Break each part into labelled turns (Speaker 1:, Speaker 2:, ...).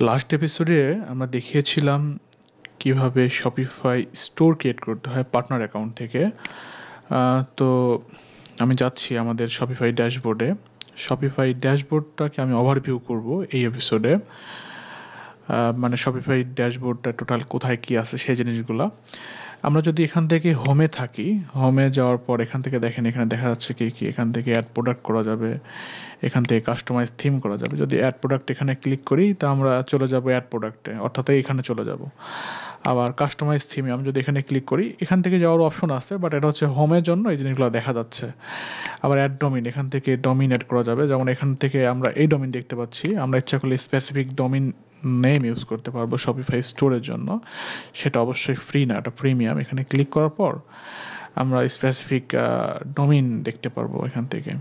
Speaker 1: Last এপিসোডে আমরা দেখিয়েছিলাম কিভাবে শপিফাই স্টোর ক্রিয়েট করতে হয় পার্টনার অ্যাকাউন্ট থেকে। তো আমি যাচ্ছি আমাদের শপিফাই ড্যাশবোর্ডে। শপিফাই ড্যাশবোর্ডটাকে আমি ওভারভিউ করব এই এপিসোডে। মানে শপিফাই ড্যাশবোর্ডটা টোটাল কোথায় কী আছে সেই জিনিসগুলো। আমরা যদি এখান থেকে হোমে থাকি, হোমে যাওয়ার পর এখান থেকে দেখেন এখানে দেখা যাচ্ছে কি কি এখান থেকে অ্যাড প্রোডাক্ট করা যাবে, এখান থেকে কাস্টমাইজ থিম করা যাবে। যদি অ্যাড প্রোডাক্ট এখানে ক্লিক করি তা আমরা চলে যাব অ্যাড প্রোডাক্টে, অর্থাৎ এখানে চলে যাব। আবার কাস্টমাইজ থিমে আমি যদি এখানে ক্লিক করি এখান থেকে যাওয়ার অপশন আছে, বাট এটা হচ্ছে হোমের জন্য এই জিনিসগুলো দেখা যাচ্ছে। আবার অ্যাড ডোমিন, এখান থেকে ডোমিন অ্যাড করা যাবে। যেমন এখান থেকে আমরা এই ডোমিন দেখতে পাচ্ছি, আমরা ইচ্ছা করলে স্পেসিফিক ডোমিন নেম ইউজ করতে পারবো শপিফাই স্টোরের জন্য। সেটা অবশ্যই ফ্রি না, এটা প্রিমিয়াম। এখানে ক্লিক করার পর আমরা স্পেসিফিক ডোমিন দেখতে পারবো এখান থেকে।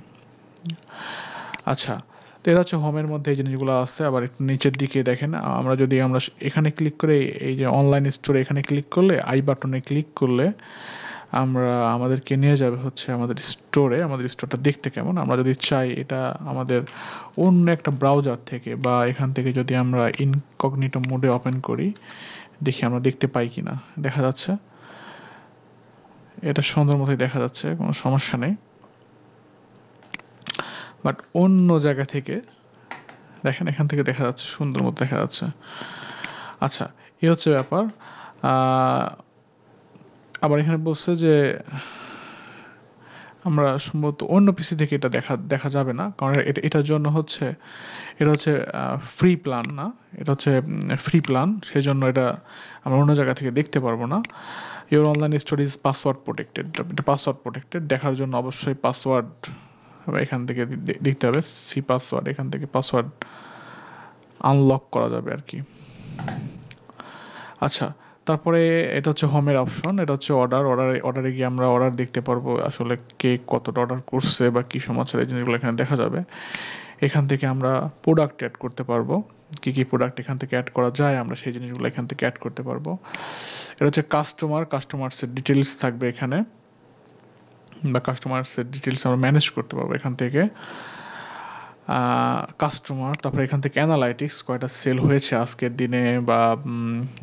Speaker 1: আচ্ছা, তো এটা হচ্ছে হোমের মধ্যে এই জিনিসগুলো আছে। আবার একটু নিচের দিকে দেখেন, আমরা এখানে ক্লিক করে এই যে অনলাইন স্টোরে এখানে ক্লিক করলে, আই বাটনে ক্লিক করলে আমাদেরকে নিয়ে যাবে হচ্ছে আমাদের স্টোরে। আমাদের স্টোরটা দেখতে কেমন, আমরা যদি চাই এটা আমাদের অন্য একটা ব্রাউজার থেকে বা এখান থেকে যদি আমরা ইনকগনিটো মোডে ওপেন করি, দেখি আমরা দেখতে পাই কি না। দেখা যাচ্ছে, এটা সুন্দর মতোই দেখা যাচ্ছে, কোনো সমস্যা নেই। বাট অন্য জায়গা থেকে দেখেন, এখান থেকে দেখা যাচ্ছে সুন্দর মতো দেখা যাচ্ছে। আচ্ছা, এই হচ্ছে ব্যাপার। আবার এখানে বলছে যে আমরা সম্ভবত অন্য পিসি থেকে এটা দেখা যাবে না, কারণ এটার জন্য হচ্ছে এটা হচ্ছে ফ্রি প্ল্যান না, এটা হচ্ছে ফ্রি প্ল্যান। সেই জন্য এটা আমরা অন্য জায়গা থেকে দেখতে পারবো না। Your online store is password protected, এটা পাসওয়ার্ড প্রোটেক্টেড। দেখার জন্য অবশ্যই পাসওয়ার্ড এখান থেকে দেখতে হবে, সি পাসওয়ার্ড। এখান থেকে পাসওয়ার্ড আনলক করা যাবে আর কি। আচ্ছা, তারপরে এটা হচ্ছে হোমের অপশন, এটা হচ্ছে অর্ডারে গিয়ে আমরা অর্ডার দেখতে পারবো, আসলে কে কতটা অর্ডার করছে বা কী সমস্যা, এই জিনিসগুলো এখানে দেখা যাবে। এখান থেকে আমরা প্রোডাক্ট অ্যাড করতে পারবো, কী কী প্রোডাক্ট এখান থেকে অ্যাড করা যায় আমরা সেই জিনিসগুলো এখান থেকে অ্যাড করতে পারবো। এটা হচ্ছে কাস্টমার্সের ডিটেলস থাকবে এখানে, বা কাস্টমার্সের ডিটেলস আমরা ম্যানেজ করতে পারবো এখান থেকে। কাস্টমার, তারপরে এখান থেকে অ্যানালাইটিক্স, কয়টা সেল হয়েছে আজকের দিনে, বা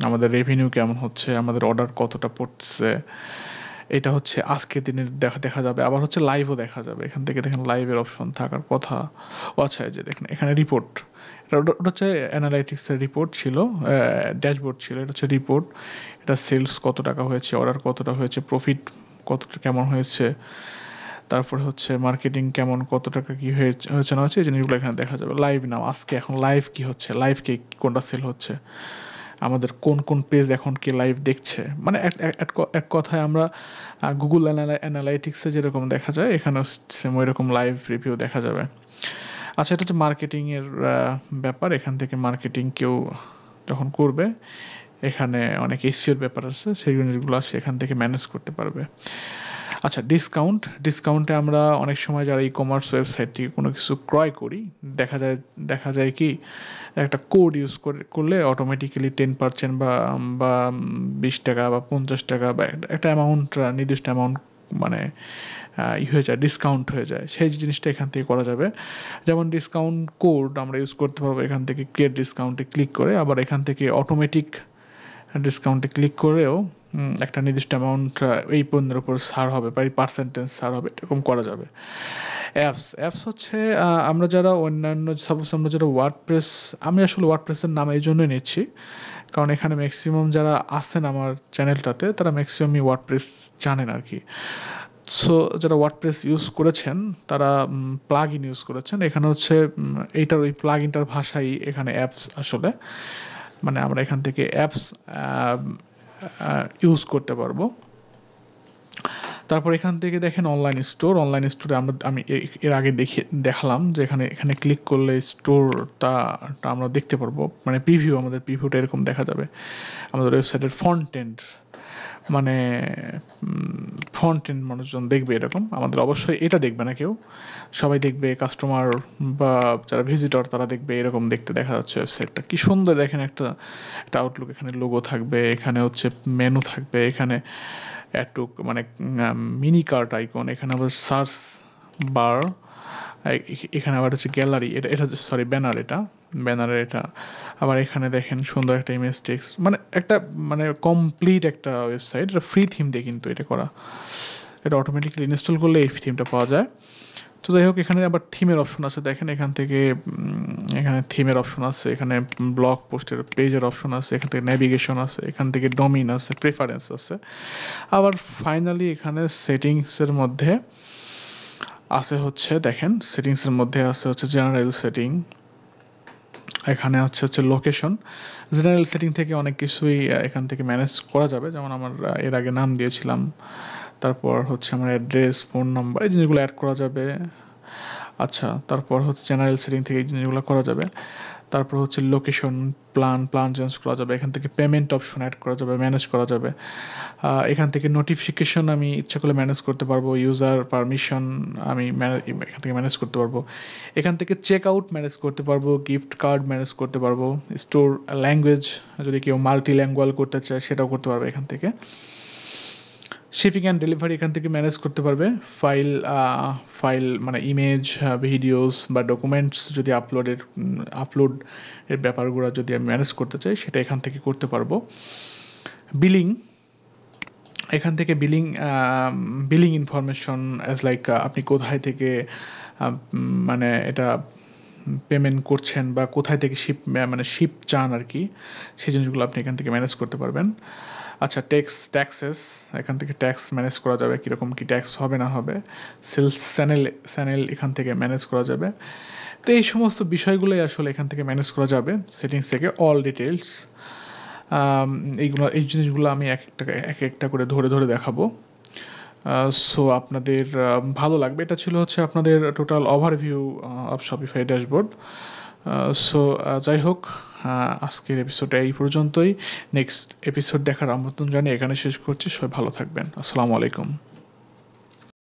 Speaker 1: আমাদের রেভিনিউ কেমন হচ্ছে, আমাদের অর্ডার কতটা পড়ছে, এটা হচ্ছে আজকের দিনের দেখা যাবে। আবার হচ্ছে লাইভও দেখা যাবে, এখান থেকে দেখেন লাইভের অপশন থাকার কথা। আচ্ছা, এই যে দেখেন এখানে রিপোর্ট, ওটা হচ্ছে অ্যানালাইটিক্সের রিপোর্ট ছিল, ড্যাশবোর্ড ছিল। এটা হচ্ছে রিপোর্ট, এটা সেলস কত টাকা হয়েছে, অর্ডার কতটা হয়েছে, প্রফিট কতটা কেমন হয়েছে, তারপরে হচ্ছে মার্কেটিং কেমন, কত টাকা কী হয়েছে না হচ্ছে, এই জিনিসগুলো এখানে দেখা যাবে। লাইভ নাও, আজকে এখন লাইভ কী হচ্ছে, লাইভ কে কোনটা সেল হচ্ছে, আমাদের কোন কোন পেজ এখন কে লাইভ দেখছে। মানে এক কথায় আমরা গুগল অ্যানালাইটিক্সে যেরকম দেখা যায় এখানেও সেম ওই রকম লাইভ রিভিউ দেখা যাবে। আচ্ছা, এটা হচ্ছে মার্কেটিংয়ের ব্যাপার। এখান থেকে মার্কেটিং কেউ যখন করবে, এখানে অনেক এসিওর ব্যাপার আছে, সেই জিনিসগুলো এখান থেকে ম্যানেজ করতে পারবে। আচ্ছা, ডিসকাউন্টে আমরা অনেক সময় যারা ই কমার্স ওয়েবসাইট থেকে কোনো কিছু ক্রয় করি, দেখা যায় কি একটা কোড ইউজ করলে অটোমেটিক্যালি 10% বা 20 টাকা বা 50 টাকা বা একটা অ্যামাউন্ট, নির্দিষ্ট অ্যামাউন্ট মানে হয়ে যায়, ডিসকাউন্ট হয়ে যায়। সেই জিনিসটা এখান থেকে করা যাবে। যেমন ডিসকাউন্ট কোড আমরা ইউজ করতে পারবো এখান থেকে ক্রিয়েট ডিসকাউন্টে ক্লিক করে। আবার এখান থেকে অটোমেটিক ডিসকাউন্টে ক্লিক করেও একটা নির্দিষ্ট অ্যামাউন্ট এই পণ্যের উপর ছাড় হবে বা এই পার্সেন্টেজ ছাড় হবে, এরকম করা যাবে। অ্যাপস হচ্ছে আমরা যারা অন্যান্য, সাপোজ আমরা যারা আমি আসলে ওয়ার্ডপ্রেসের নাম এই জন্যই নিচ্ছি, কারণ এখানে ম্যাক্সিমাম যারা আছেন আমার চ্যানেলটাতে তারা ম্যাক্সিমামই ওয়ার্ডপ্রেস জানেন আর কি। সো যারা ওয়ার্ডপ্রেস ইউজ করেছেন তারা প্লাগ ইন ইউজ করেছেন, এখানে হচ্ছে এইটার ওই প্লাগ ইনটার ভাষাই এখানে অ্যাপস আসলে। মানে আমরা এখান থেকে অ্যাপস ইউজ করতে পারবো। তারপর এখান থেকে দেখেন অনলাইন স্টোরে আমি এর আগে দেখালাম যে এখানে ক্লিক করলে স্টোরটা আমরা দেখতে পারবো। মানে আমাদের প্রিভিউটা এরকম দেখা যাবে। আমাদের ওয়েবসাইটের ফ্রন্ট এন্ড মানুষজন দেখবে এরকম। আমাদের অবশ্যই এটা দেখবে না কেউ, সবাই দেখবে কাস্টমার বা যারা ভিজিটর তারা দেখবে এরকম দেখতে দেখা যাচ্ছে ওয়েবসাইটটা। কি সুন্দর দেখেন, একটা আউটলুক, এখানে লোগো থাকবে, এখানে হচ্ছে মেনু থাকবে, এখানে একটু মানে মিনি কার্ট আইকন, এখানে আবার সার্চ বার, এখানে আবার হচ্ছে গ্যালারি, এটা সরি ব্যানার, ব্যানারের এটা। আবার এখানে দেখেন সুন্দর একটা ইমেজ টেক্সট, মানে একটা মানে কমপ্লিট একটা ওয়েবসাইট। এটা ফ্রি থিম দিয়ে কিন্তু এটা করা, এটা অটোমেটিক্যালি ইনস্টল করলে এই থিমটা পাওয়া যায়। তো যাই হোক, এখানে আবার থিমের অপশন আছে, দেখেন এখান থেকে এখানে থিমের অপশন আছে, এখানে ব্লগ পোস্টের পেজের অপশন আছে, এখান থেকে নেভিগেশন আছে, এখান থেকে ডোমিন আছে, প্রেফারেন্স আছে। আবার ফাইনালি এখানে সেটিংসের মধ্যে আছে হচ্ছে, দেখেন সেটিংসের মধ্যে আছে হচ্ছে জেনারেল সেটিং, এখানে হচ্ছে লোকেশন। জেনারেল সেটিং থেকে অনেক কিছুই এখান থেকে ম্যানেজ করা যাবে, যেমন আমার এর আগে নাম দিয়েছিলাম, তারপর হচ্ছে আমার অ্যাড্রেস, ফোন নাম্বার, এই জিনিসগুলো অ্যাড করা যাবে। আচ্ছা, তারপর হচ্ছে জেনারেল সেটিং থেকে এই জিনিসগুলো করা যাবে। তারপর হচ্ছে লোকেশন, প্ল্যান চেঞ্জ করা যাবে, এখান থেকে পেমেন্ট অপশন অ্যাড করা যাবে, ম্যানেজ করা যাবে। এখান থেকে নোটিফিকেশন আমি ইচ্ছা করলে ম্যানেজ করতে পারবো, ইউজার পারমিশন আমি এখান থেকে ম্যানেজ করতে পারবো। এখান থেকে চেক আউট ম্যানেজ করতে পারবো, গিফট কার্ড ম্যানেজ করতে পারবো, স্টোর ল্যাঙ্গুয়েজ যদি কেউ মাল্টি ল্যাঙ্গুয়াল করতে চায় সেটাও করতে পারবে এখান থেকে। শিপিং অ্যান্ড ডেলিভারি এখান থেকে ম্যানেজ করতে পারবে। ফাইল মানে ইমেজ, ভিডিওস বা ডকুমেন্টস যদি আপলোড এর ব্যাপারগুলো যদি আমি ম্যানেজ করতে চাই, সেটা এখান থেকে করতে পারবো। বিলিং, এখান থেকে বিলিং ইনফরমেশন অ্যাজ লাইক আপনি কোথায় থেকে মানে এটা পেমেন্ট করছেন বা কোথায় থেকে শিপ চান আর কি, সেই জিনিসগুলো আপনি এখান থেকে ম্যানেজ করতে পারবেন। আচ্ছা, ট্যাক্সেস, এখান থেকে ট্যাক্স ম্যানেজ করা যাবে, কীরকম কী ট্যাক্স হবে না হবে। সেলস চ্যানেল এখান থেকে ম্যানেজ করা যাবে। তো এই সমস্ত বিষয়গুলোই আসলে এখান থেকে ম্যানেজ করা যাবে সেটিংস থেকে, অল ডিটেলস। এই জিনিসগুলো আমি এক একটা করে ধরে দেখাবো। সো আপনাদের ভালো লাগবে। এটা ছিল হচ্ছে আপনাদের total overview of Shopify dashboard. So যাই হোক, আজকের এপিসোডটা এই পর্যন্তই। নেক্সট এপিসোড দেখার আমন্ত্রণ জানিয়ে এখানে শেষ করছি। সবাই ভালো থাকবেন। আসসালামু আলাইকুম।